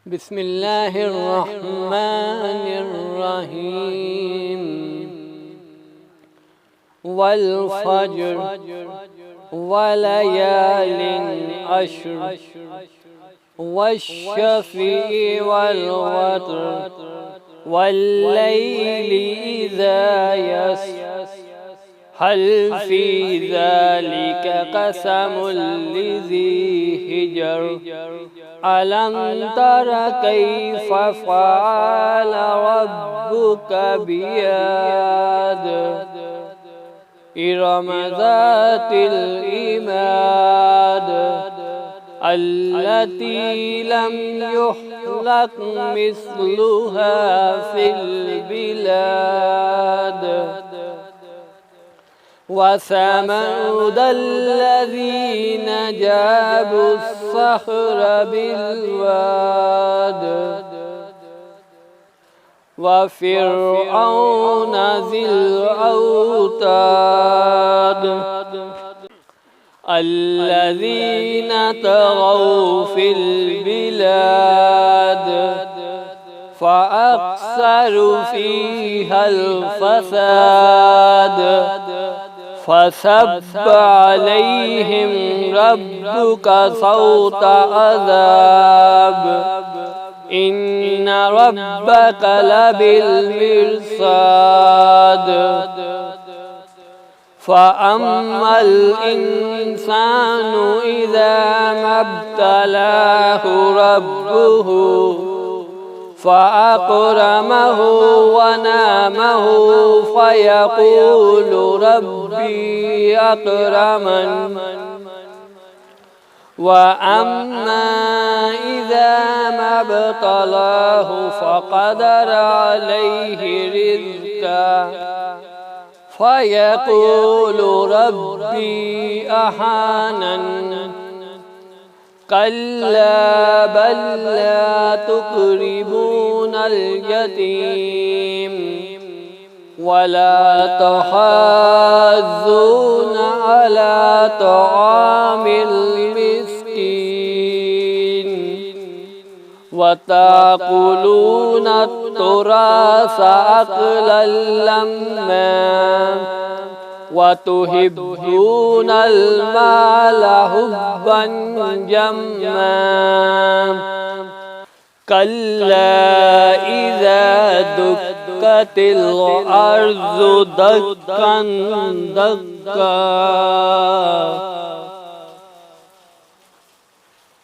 بسم الله الرحمن الرحيم والفجر وليال عشر والشفع والوتر والليل إذا يسر هل في ذلك قسم لذي حجر ألم تر كيف فعل ربك بعاد إرم ذات العماد التي لم يخلق مثلها في البلاد وثمود الذين جابوا الصخر بالواد وفرعون ذي الأوتاد الذين طغوا في البلاد فأكثروا فيها الفساد فصب عليهم ربك صوت عذاب إن ربك لبالمرصاد فأما الإنسان إذا ما ابتلاه ربه فأكرمه ونعمه فيقول ربي أكرمن وأما إذا ما ابتلاه فقدر عليه رزقه فيقول ربي أهانن كلا بل لا تكرمون اليتيم ولا تحاضون على طعام المسكين وتأكلون التراث أكلا لما وتحبون المال حبا جما كلا إذا دكت الأرض دكا دكا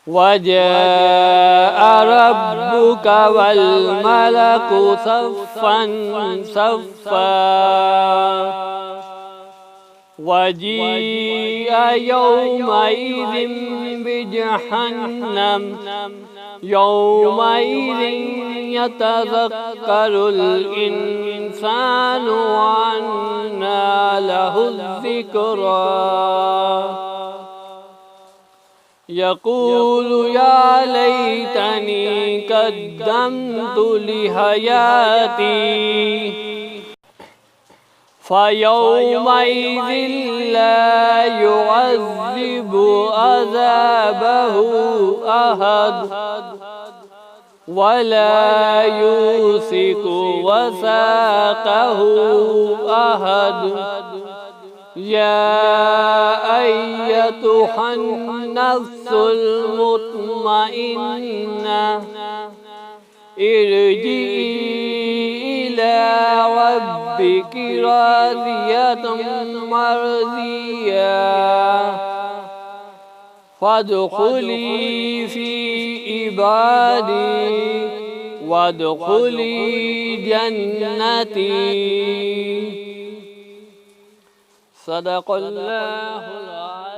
وجاء ربك والملك صفا صفا وجيء يومئذ بجهنم يومئذ يتذكر الإنسان وأنى له الذكرى يقول يا ليتني قدمت لحياتي فيومئذ لا يعذب عذابه أحد ولا يوثق وثاقه أحد يا أيتها النفس المطمئنة ارجعي إلى ربك راضية مرضية فادخلي في عبادي وادخلي جنتي صدق الله العظيم.